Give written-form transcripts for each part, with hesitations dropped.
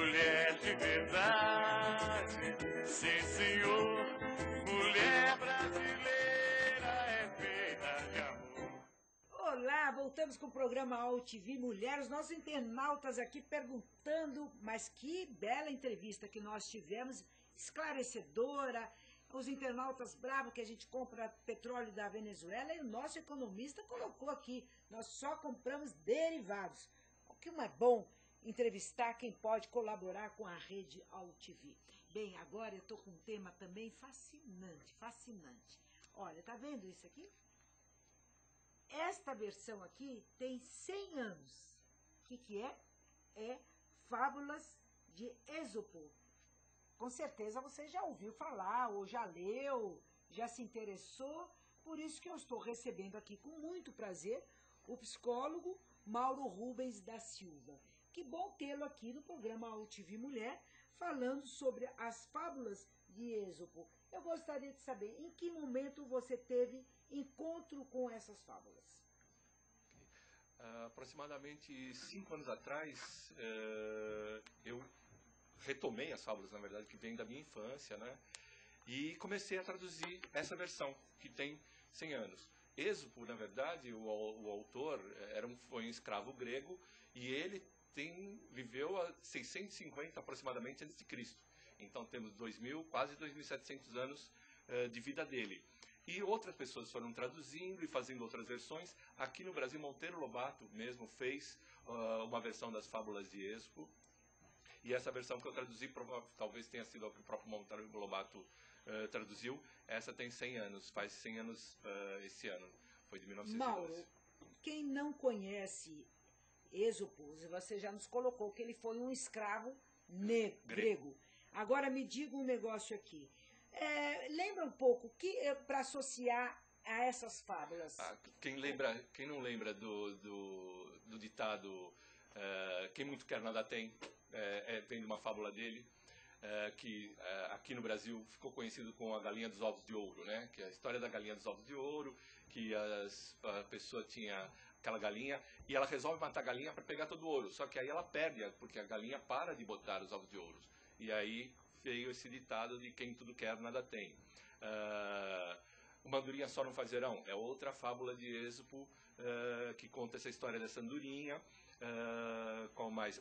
mulher de verdade, sim senhor, mulher brasileira é feita de amor. Olá, voltamos com o programa AltV Mulher, os nossos internautas aqui perguntando, mas que bela entrevista que nós tivemos, esclarecedora, os internautas bravos que a gente compra petróleo da Venezuela, e o nosso economista colocou aqui, nós só compramos derivados. O que é bom entrevistar quem pode colaborar com a rede AltV. Bem, agora eu estou com um tema também fascinante, fascinante. Olha, tá vendo isso aqui? Esta versão aqui tem 100 anos. O que é? É Fábulas de Êxopo. Com certeza você já ouviu falar, ou já leu, já se interessou. Por isso que eu estou recebendo aqui com muito prazer o psicólogo Mauro Rubens da Silva. Que bom tê-lo aqui no programa AltV Mulher, falando sobre as Fábulas de Êxopo. Eu gostaria de saber em que momento você teve encontro com essas fábulas. Aproximadamente 5 anos atrás, eu retomei as fábulas, na verdade, que vêm da minha infância, né? E comecei a traduzir essa versão, que tem 100 anos. Êxopo, na verdade, o autor foi um escravo grego e ele viveu a 650 aproximadamente antes de Cristo. Então temos 2.000, quase 2.700 anos de vida dele. E outras pessoas foram traduzindo e fazendo outras versões. Aqui no Brasil, Monteiro Lobato mesmo fez uma versão das Fábulas de Êxopo. E essa versão que eu traduzi, talvez tenha sido a que o próprio Monteiro Lobato traduziu. Essa tem 100 anos, faz 100 anos esse ano, foi de 1912. Mauro, quem não conhece Êxopo, você já nos colocou que ele foi um escravo grego. Agora me diga um negócio aqui. Lembra um pouco, para associar a essas fábulas? Quem não lembra do ditado quem muito quer nada tem, vem de uma fábula dele, que aqui no Brasil ficou conhecido como a galinha dos ovos de ouro, né? Que é a história da galinha dos ovos de ouro, que a pessoa tinha aquela galinha e ela resolve matar a galinha para pegar todo o ouro, só que aí ela perde, porque a galinha para de botar os ovos de ouro. E aí veio esse ditado de quem tudo quer, nada tem. Uma andorinha só não faz verão, é outra fábula de Êxopo que conta essa história dessa andorinha. Qual mais?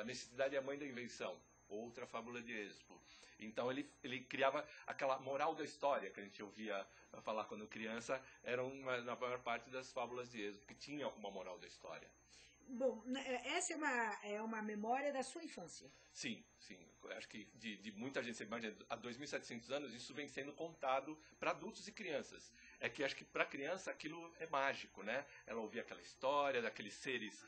A necessidade é a mãe da invenção, outra fábula de Êxopo. Então ele criava aquela moral da história que a gente ouvia falar quando criança, na maior parte das fábulas de Êxopo, que tinha uma moral da história. Bom, essa é uma memória da sua infância. Sim, sim. Eu acho que de muita gente, você imagina, há 2.700 anos, isso vem sendo contado para adultos e crianças. É que acho que para criança aquilo é mágico, né? Ela ouvia aquela história daqueles seres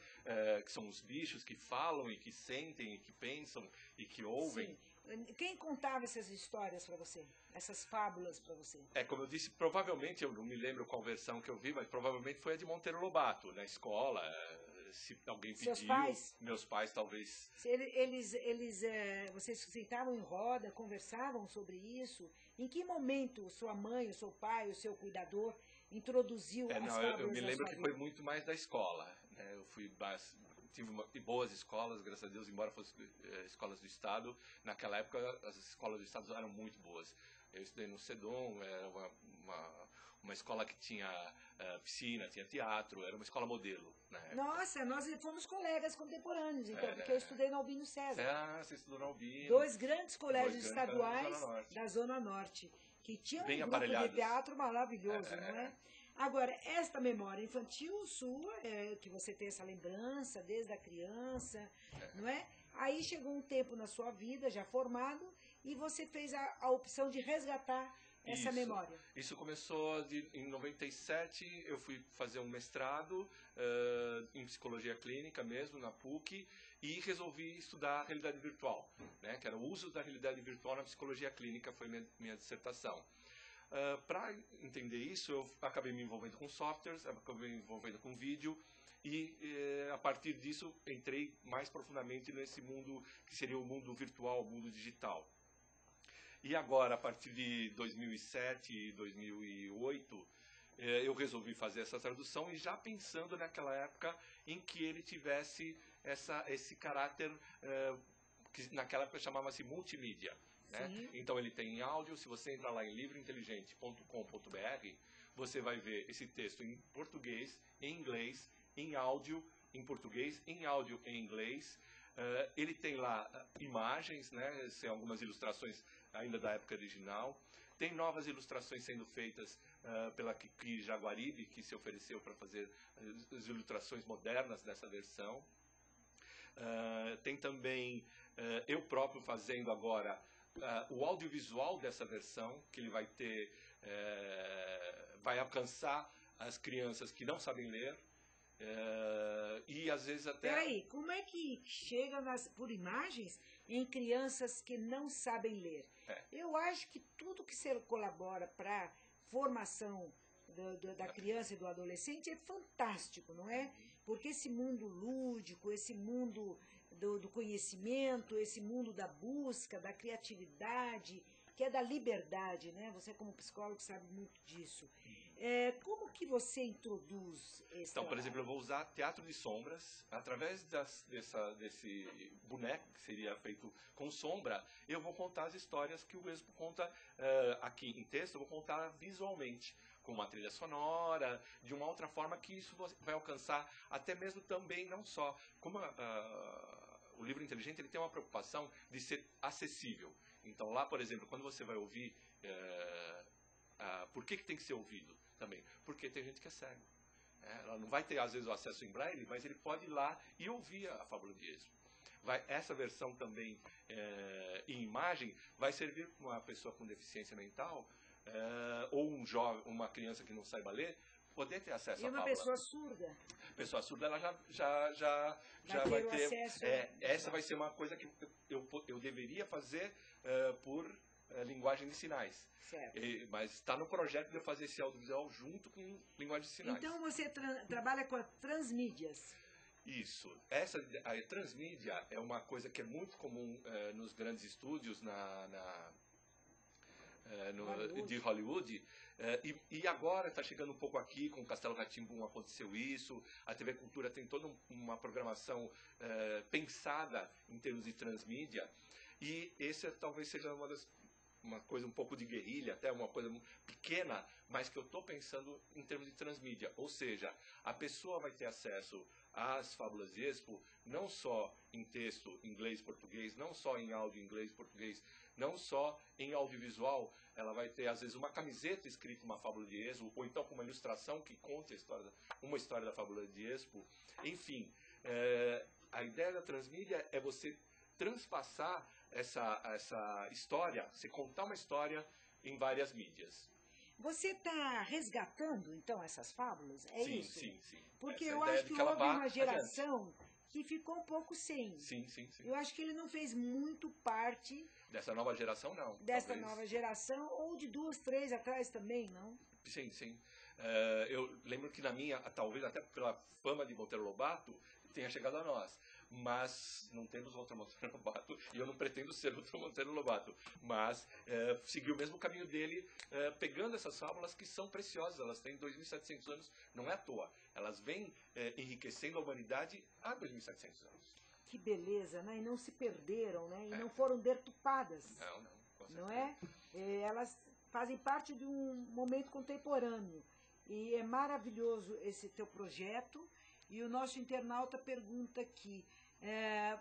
que são os bichos que falam e que sentem e que pensam e que ouvem. Sim. Quem contava essas histórias para você? Essas fábulas para você? Como eu disse, provavelmente, eu não me lembro qual versão que eu vi, mas provavelmente foi a de Monteiro Lobato, na escola. Se alguém pediu, seus pais? Meus pais talvez. Vocês sentavam em roda, conversavam sobre isso? Em que momento sua mãe, o seu pai, o seu cuidador introduziu as fábulas? Eu me lembro que foi muito mais da escola, né? Eu tive boas escolas, graças a Deus, embora fossem escolas do Estado. Naquela época as escolas do Estado eram muito boas. Eu estudei no CEDOM, era uma escola que tinha piscina, tinha teatro, era uma escola modelo. Né? Nossa, nós fomos colegas contemporâneos, então, porque eu estudei na Albino César. Você estudou na Albino. Dois grandes colégios estaduais da Zona Norte, que tinham um grupo de teatro maravilhoso, não é? Agora, esta memória infantil sua, que você tem essa lembrança desde a criança, não é? Aí chegou um tempo na sua vida, já formado, e você fez a opção de resgatar essa memória. Isso começou em 97, eu fui fazer um mestrado em psicologia clínica mesmo, na PUC, e resolvi estudar realidade virtual, né? Que era o uso da realidade virtual na psicologia clínica, foi minha dissertação. Para entender isso, eu acabei me envolvendo com softwares, acabei me envolvendo com vídeo e a partir disso entrei mais profundamente nesse mundo que seria o mundo virtual, o mundo digital. E agora, a partir de 2007 e 2008, eu resolvi fazer essa tradução e já pensando naquela época em que ele tivesse esse caráter que naquela época chamava-se multimídia. Né? Então ele tem em áudio, se você entrar lá em livrointeligente.com.br, você vai ver esse texto em português, em inglês, em áudio, em português, em áudio em inglês. Ele tem lá imagens, né? Tem algumas ilustrações ainda da época original. Tem novas ilustrações sendo feitas pela Kiki Jaguaribe, que se ofereceu para fazer as ilustrações modernas dessa versão. Tem também eu próprio fazendo agora o audiovisual dessa versão, que ele vai ter, vai alcançar as crianças que não sabem ler, e às vezes até... Peraí, como é que chega por imagens em crianças que não sabem ler? Eu acho que tudo que você colabora para formação da criança e do adolescente é fantástico, não é? Porque esse mundo lúdico, esse mundo do conhecimento, esse mundo da busca, da criatividade, que é da liberdade, né? Você como psicólogo sabe muito disso. Como que você introduz esse Então, por trabalho? exemplo, eu vou usar teatro de sombras. Através desse boneco que seria feito com sombra, eu vou contar as histórias que o Expo conta aqui em texto, eu vou contar visualmente, com uma trilha sonora, de uma outra forma que isso vai alcançar até mesmo também, não só... Como o livro inteligente ele tem uma preocupação de ser acessível. Então lá, por exemplo, quando você vai ouvir... por que tem que ser ouvido também? Porque tem gente que é cego. Ela não vai ter, às vezes, o acesso em braille, mas ele pode ir lá e ouvir a Fábula de Êxodo. Essa versão também em imagem vai servir para uma pessoa com deficiência mental ou um jovem, uma criança que não saiba ler, poder ter acesso à E uma fábula. pessoa surda? Pessoa surda, ela já vai ter acesso. Essa vai ser uma coisa que eu deveria fazer por linguagem de sinais. Certo. Mas está no projeto de eu fazer esse audiovisual junto com linguagem de sinais. Então você trabalha com as transmídias. Isso. A transmídia é uma coisa que é muito comum nos grandes estúdios de Hollywood. E agora está chegando um pouco aqui, com o Castelo Rá-Tim-Bum aconteceu isso, a TV Cultura tem toda uma programação pensada em termos de transmídia, e esse talvez seja uma coisa um pouco de guerrilha, até uma coisa pequena, mas que eu estou pensando em termos de transmídia. Ou seja, a pessoa vai ter acesso às Fábulas de Êxodo, não só em texto inglês e português, não só em áudio inglês e português, não só em audiovisual, ela vai ter, às vezes, uma camiseta escrita uma Fábula de Êxodo, ou então com uma ilustração que conte uma história da Fábula de Êxodo. Enfim, a ideia da transmídia é você transpassar essa história, você contar uma história em várias mídias. Você está resgatando, então, essas fábulas? Sim, isso? Sim. Porque eu acho que houve uma geração que ficou um pouco sem. Sim. Eu acho que ele não fez muito parte... Dessa nova geração, não. Dessa nova geração, ou de 2, 3 atrás também, não? Sim. Eu lembro que talvez até pela fama de Monteiro Lobato, tenha chegado a nós. Mas não temos outro Monteiro Lobato, e eu não pretendo ser outro Monteiro Lobato, mas seguir o mesmo caminho dele, pegando essas fábulas que são preciosas, elas têm 2.700 anos, não é à toa, elas vêm enriquecendo a humanidade há 2.700 anos. Que beleza, né? E não se perderam, né? E não foram deturpadas. Não, com certeza. Não é? Elas fazem parte de um momento contemporâneo, e é maravilhoso esse teu projeto. E o nosso internauta pergunta aqui,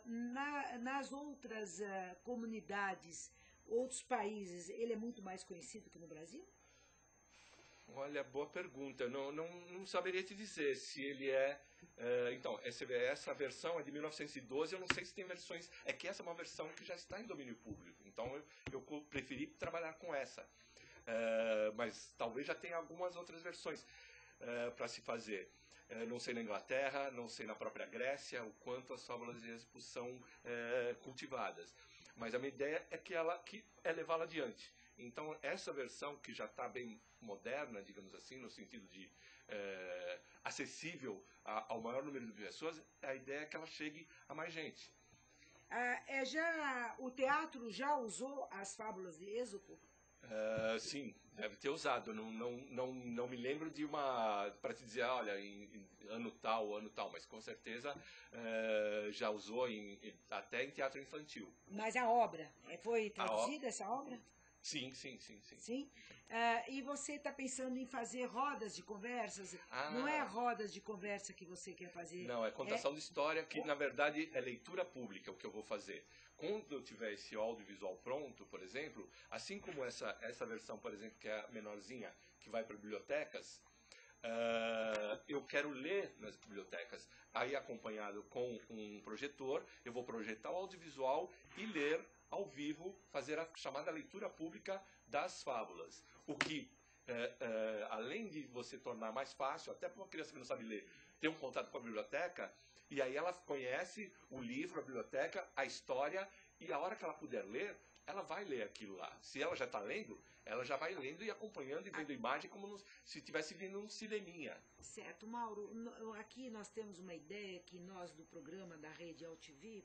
nas outras comunidades, outros países, ele é muito mais conhecido que no Brasil? Olha, boa pergunta. Não saberia te dizer se ele é... então, essa versão é de 1912, eu não sei se tem versões... É que essa é uma versão que já está em domínio público, então eu preferi trabalhar com essa. Mas talvez já tenha algumas outras versões para se fazer. Não sei na Inglaterra, não sei na própria Grécia, o quanto as fábulas de Êxodo são cultivadas. Mas a minha ideia é que é levá-la adiante. Então, essa versão, que já está bem moderna, digamos assim, no sentido de acessível ao maior número de pessoas, a ideia é que ela chegue a mais gente. O teatro já usou as fábulas de Êxodo? Sim, deve ter usado. Não me lembro de uma, para te dizer, olha, em ano tal, mas com certeza já usou até em teatro infantil. Mas a obra, foi A o- traduzida essa obra? Sim. Sim? E você está pensando em fazer rodas de conversas? Ah. Não é rodas de conversa que você quer fazer? Não, é contação de história, que na verdade é leitura pública o que eu vou fazer. Quando eu tiver esse audiovisual pronto, por exemplo, assim como essa versão, por exemplo, que é a menorzinha, que vai para bibliotecas, eu quero ler nas bibliotecas. Aí, acompanhado com um projetor, eu vou projetar o audiovisual e ler ao vivo, fazer a chamada leitura pública das fábulas. O que, além de você tornar mais fácil, até para uma criança que não sabe ler, ter um contato com a biblioteca, e aí ela conhece o livro, a biblioteca, a história, e a hora que ela puder ler, ela vai ler aquilo lá. Se ela já está lendo, ela já vai lendo e acompanhando e vendo imagem como se estivesse vindo um cineminha. Certo, Mauro. Aqui nós temos uma ideia que nós do programa da Rede AltV,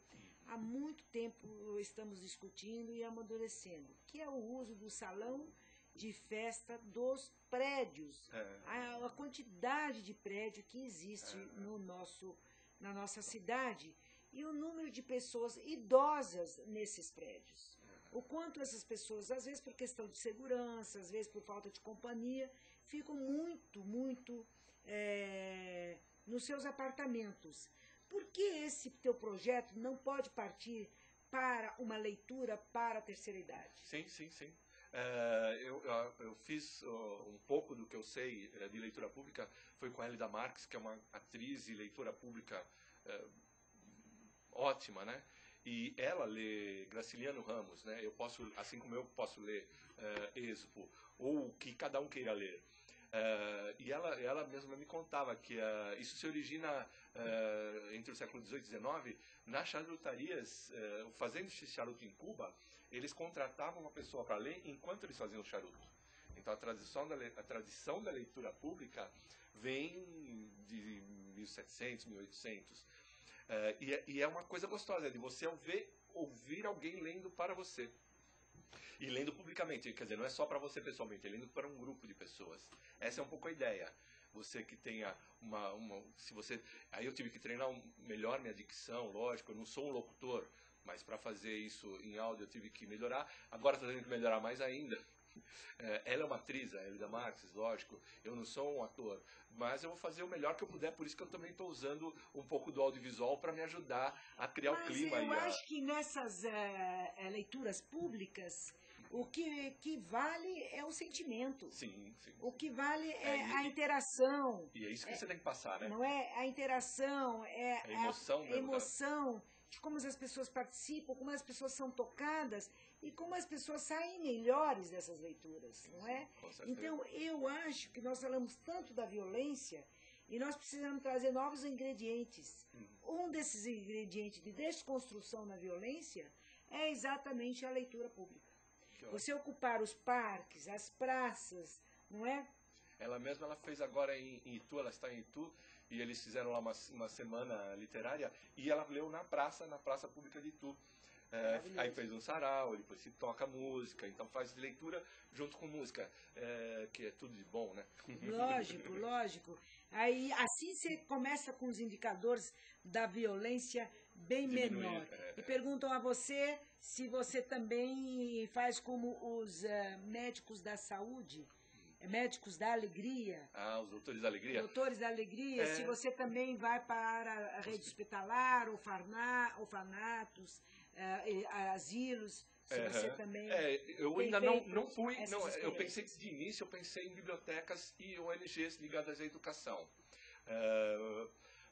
há muito tempo estamos discutindo e amadurecendo, que é o uso do salão de festa dos prédios. A quantidade de prédio que existe na nossa cidade e o número de pessoas idosas nesses prédios. O quanto essas pessoas, às vezes por questão de segurança, às vezes por falta de companhia, ficam muito nos seus apartamentos. Por que esse teu projeto não pode partir para uma leitura para a terceira idade? Sim. Eu fiz um pouco do que eu sei de leitura pública, foi com a Hélida Marques, que é uma atriz e leitora pública ótima, né? E ela lê Graciliano Ramos, né? Eu posso, assim como eu posso ler Êxodo, ou o que cada um queira ler. E ela mesma me contava que isso se origina entre o século XVIII e XIX, nas charutarias, fazendo esse charuto em Cuba, eles contratavam uma pessoa para ler enquanto eles faziam o charuto. Então a tradição da leitura pública vem de 1700, 1800. E é uma coisa gostosa, de você ouvir alguém lendo para você. E lendo publicamente, quer dizer, não é só para você pessoalmente, é lendo para um grupo de pessoas. Essa é um pouco a ideia. Você que tenha aí eu tive que treinar melhor minha dicção, lógico, eu não sou um locutor, mas para fazer isso em áudio eu tive que melhorar. Agora estou tendo que melhorar mais ainda. Ela é uma atriz, a Hélida Marques, lógico, eu não sou um ator, mas eu vou fazer o melhor que eu puder, por isso que eu também estou usando um pouco do audiovisual para me ajudar a criar o clima. Eu acho que nessas leituras públicas, o que vale é o sentimento. Sim. O que vale é a interação. E é isso que você tem que passar, né? Não é a interação, é a emoção de como as pessoas participam, como as pessoas são tocadas e como as pessoas saem melhores dessas leituras, não é? Então, eu acho que nós falamos tanto da violência e nós precisamos trazer novos ingredientes. Um desses ingredientes de desconstrução na violência é exatamente a leitura pública. Você ocupar os parques, as praças, não é? Ela fez agora em Itu, ela está em Itu, e eles fizeram lá uma semana literária, e ela leu na praça pública de Itu. Aí fez um sarau, depois se toca música, então faz leitura junto com música, que é tudo de bom, né? Lógico. Aí, assim você começa com os indicadores da violência bem menor. E perguntam a você se você também faz como os médicos da saúde, médicos da alegria. Os doutores da alegria? Doutores da alegria, se você também vai para a rede hospitalar, orfanatos, asilos, se você também... eu ainda não fui, eu pensei que de início, eu pensei em bibliotecas e ONGs ligadas à educação.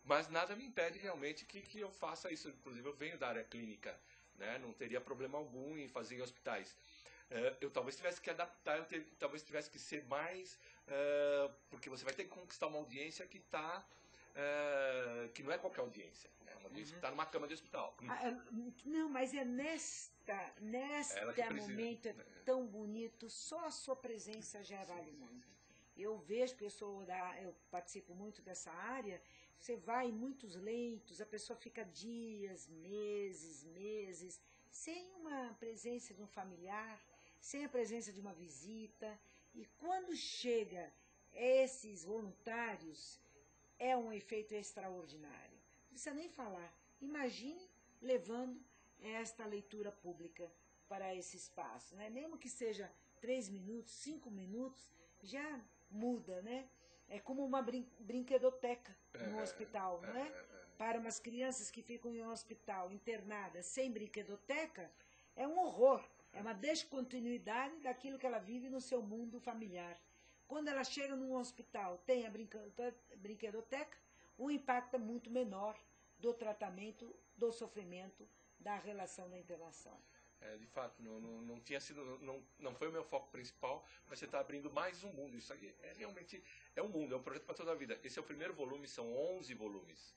Mas nada me impede realmente que eu faça isso, inclusive eu venho da área clínica, né? Não teria problema algum em fazer em hospitais. Eu talvez tivesse que adaptar, talvez tivesse que ser mais, porque você vai ter que conquistar uma audiência que não é qualquer audiência, né? Uma audiência que está numa cama de hospital. Não, mas neste momento é tão bonito, só a sua presença já vale muito. Eu vejo que eu participo muito dessa área, você vai em muitos leitos, a pessoa fica dias, meses, sem uma presença de um familiar, sem a presença de uma visita. E quando chega esses voluntários, é um efeito extraordinário. Não precisa nem falar. Imagine levando esta leitura pública para esse espaço, né? Mesmo que seja 3 minutos, 5 minutos, já muda, né? É como uma brinquedoteca no hospital, não é? Para umas crianças que ficam em um hospital internadas sem brinquedoteca, é um horror, é uma descontinuidade daquilo que ela vive no seu mundo familiar. Quando ela chega num hospital, tem a brinquedoteca, o impacto é muito menor do tratamento, do sofrimento, da relação da internação. De fato, não tinha sido, não foi o meu foco principal, mas você está abrindo mais um mundo. Isso aí realmente é um mundo, é um projeto para toda a vida. Esse é o primeiro volume, são 11 volumes.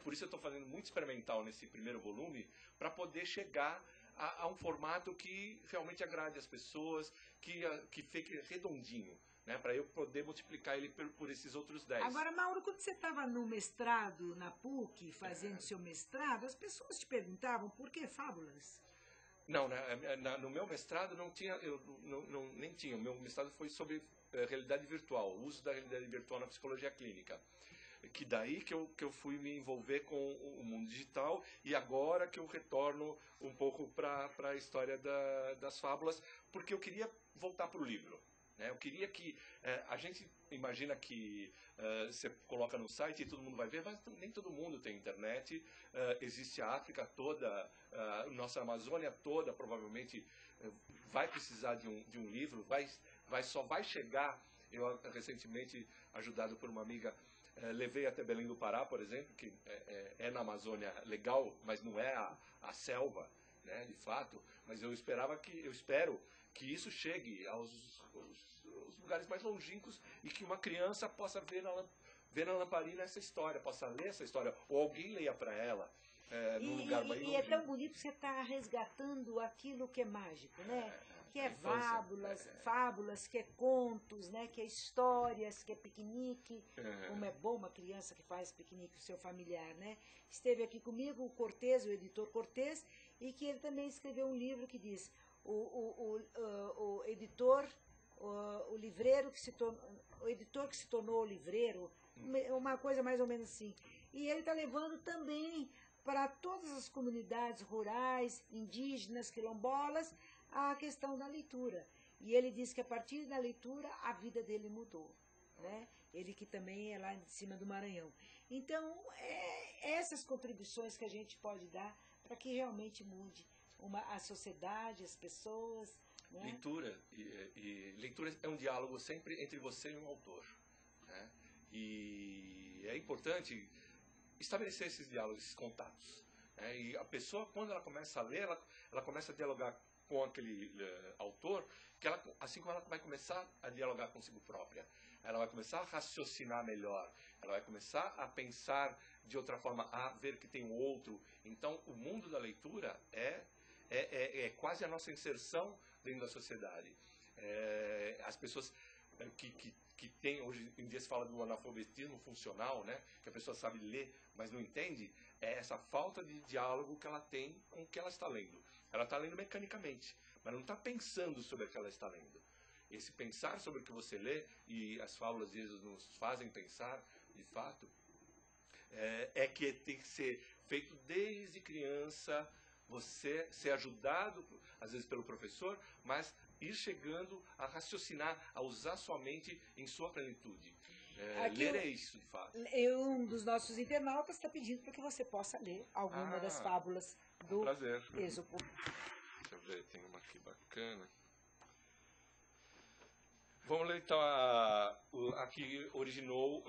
Por isso eu estou fazendo muito experimental nesse primeiro volume, para poder chegar a um formato que realmente agrade as pessoas, que fique redondinho, né, para eu poder multiplicar ele por esses outros 10. Agora, Mauro, quando você estava no mestrado, na PUC, fazendo seu mestrado, as pessoas te perguntavam por que fábulas? Não, no meu mestrado não tinha, nem tinha. O meu mestrado foi sobre realidade virtual, o uso da realidade virtual na psicologia clínica. Que daí que eu fui me envolver com o mundo digital, e agora que eu retorno um pouco para a história das fábulas, porque eu queria voltar para o livro. Eu queria que... a gente imagina que você coloca no site e todo mundo vai ver, mas nem todo mundo tem internet. Existe a África toda, nossa Amazônia toda provavelmente vai precisar de um livro, só vai chegar... Eu, recentemente, ajudado por uma amiga, levei até Belém do Pará, por exemplo, que é na Amazônia legal, mas não é a selva, né, de fato. Mas eu espero que isso chegue aos lugares mais longínquos, e que uma criança possa ver na lamparina essa história, possa ler essa história, ou alguém leia para ela, num lugar mais longínquo. E é tão bonito que você está resgatando aquilo que é mágico, né? Que é fábulas, que é contos, né? Que é histórias, que é piquenique. Como é bom uma criança que faz piquenique com o seu familiar, né? Esteve aqui comigo o Cortez, o editor Cortez, e que ele também escreveu um livro que diz o editor, o livreiro que se tornou, o editor que se tornou livreiro, uma coisa mais ou menos assim. E ele está levando também para todas as comunidades rurais, indígenas, quilombolas, a questão da leitura. E ele diz que a partir da leitura a vida dele mudou, né? Ele que também é lá de cima do Maranhão. Então, essas contribuições que a gente pode dar para que realmente mude a sociedade, as pessoas, né? Leitura é um diálogo sempre entre você e um autor, né? E é importante estabelecer esses diálogos, esses contatos, né? E a pessoa, quando ela começa a ler, ela começa a dialogar com aquele autor, assim como ela vai começar a dialogar consigo própria. Ela vai começar a raciocinar melhor, ela vai começar a pensar de outra forma, a ver que tem um outro. Então, o mundo da leitura é quase a nossa inserção dentro da sociedade. As pessoas que tem, hoje em dia se fala do analfabetismo funcional, né? Que a pessoa sabe ler, mas não entende, é essa falta de diálogo que ela tem com o que ela está lendo. Ela está lendo mecanicamente, mas não está pensando sobre o que ela está lendo. Esse pensar sobre o que você lê, e as fábulas de Jesus nos fazem pensar, de fato, que tem que ser feito desde criança, você ser ajudado, às vezes pelo professor, mas ir chegando a raciocinar, a usar sua mente em sua plenitude. Ler é isso, de fato. Um dos nossos internautas está pedindo para que você possa ler alguma das fábulas do Êxopo. Deixa eu ver, tem uma aqui bacana. Vamos ler então a que originou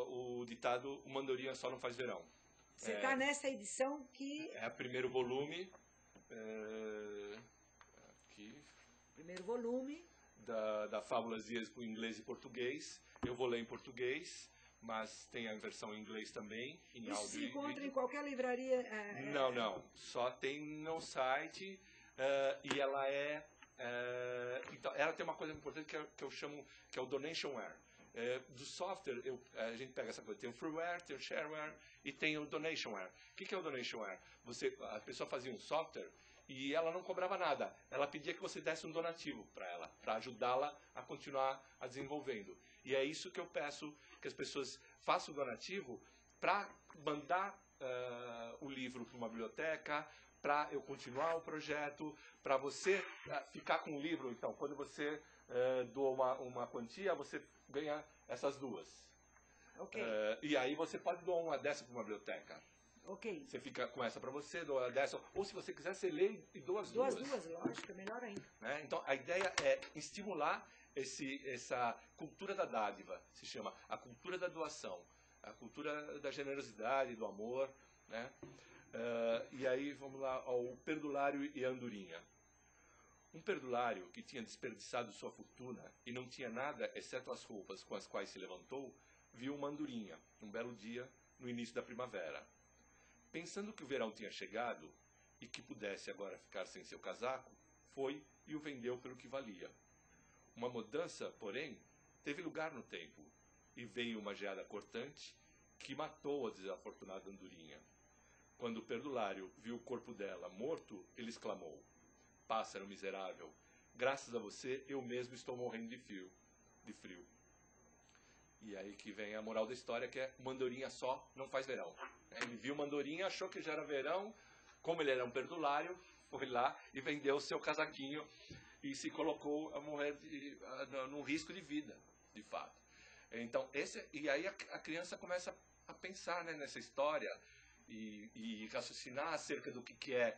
o ditado "Uma andorinha só não faz verão". Você está nessa edição que... É o primeiro volume. Aqui. Primeiro volume. Da Fábulas de Êxopo em inglês e português. Eu vou ler em português, mas tem a versão em inglês também, em áudio. Se encontra em qualquer livraria? Não. Só tem no site, e ela então, ela tem uma coisa importante que eu chamo, que é o donationware. Do software, a gente pega essa coisa, tem o freeware, tem o shareware e tem o donationware. O que é o donationware? A pessoa fazia um software e ela não cobrava nada. Ela pedia que você desse um donativo para ela, para ajudá-la a continuar a desenvolvendo. E é isso que eu peço, que as pessoas façam o donativo para mandar o livro para uma biblioteca, para eu continuar o projeto, para você ficar com o livro. Então, quando você doa uma quantia, você ganha essas duas. Ok. E aí você pode doar uma dessa para uma biblioteca. Ok. Você fica com essa para você, doa dessa. Ou se você quiser, você lê e doa as duas. Duas, lógico, é melhor ainda. Né? Então, a ideia é estimular essa cultura da dádiva, se chama a cultura da doação, a cultura da generosidade, do amor. Né? E aí, vamos lá, o perdulário e a andorinha. Um perdulário que tinha desperdiçado sua fortuna e não tinha nada, exceto as roupas com as quais se levantou, viu uma andorinha, um belo dia, no início da primavera. Pensando que o verão tinha chegado e que pudesse agora ficar sem seu casaco, foi e o vendeu pelo que valia. Uma mudança, porém, teve lugar no tempo, e veio uma geada cortante que matou a desafortunada andorinha. Quando o perdulário viu o corpo dela morto, ele exclamou: "Pássaro miserável, graças a você eu mesmo estou morrendo de frio. E aí que vem a moral da história, que é uma andorinha só não faz verão. Ele viu uma andorinha, achou que já era verão, como ele era um perdulário, foi lá e vendeu o seu casaquinho e se colocou a morrer num risco de vida, de fato. Então, e aí a criança começa a pensar, né, nessa história e raciocinar acerca do que é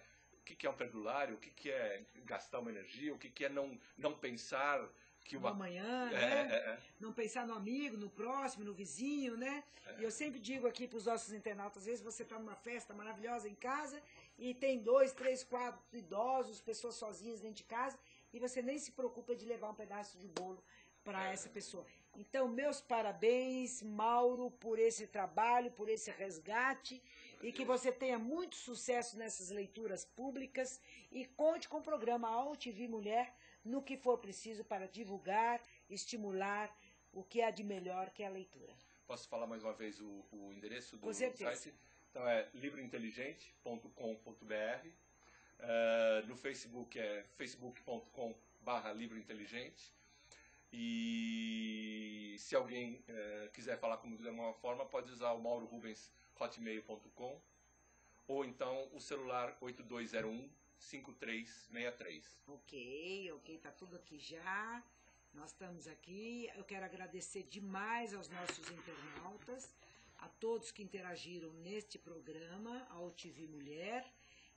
um perdulário, o que é gastar uma energia, o que é não pensar que no amanhã, né? Não pensar no amigo, no próximo, no vizinho, né? E eu sempre digo aqui para os nossos internautas, às vezes você está numa festa maravilhosa em casa e tem 2, 3, 4 idosos, pessoas sozinhas dentro de casa, e você nem se preocupa de levar um pedaço de bolo para essa pessoa. Então, meus parabéns, Mauro, por esse trabalho, por esse resgate, e que você tenha muito sucesso nessas leituras públicas e conte com o programa AltV Mulher no que for preciso para divulgar, estimular o que há de melhor, que é a leitura. Posso falar mais uma vez o endereço do certeza. site? Então é livrointeligente.com.br. No Facebook é facebook.com/livrointeligente. E se alguém quiser falar comigo de alguma forma, pode usar o maurorubens@hotmail.com ou então o celular 8201-5363. Ok, tá tudo aqui já. Nós estamos aqui. Eu quero agradecer demais aos nossos internautas, a todos que interagiram neste programa, AltV Mulher.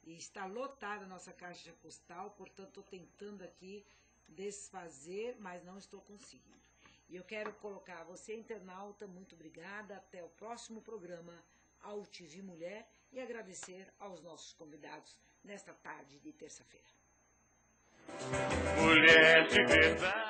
E está lotada a nossa caixa postal, portanto, estou tentando aqui desfazer, mas não estou conseguindo. E eu quero colocar você, internauta, muito obrigada. Até o próximo programa AltV Mulher e agradecer aos nossos convidados nesta tarde de terça-feira. Mulher de verdade.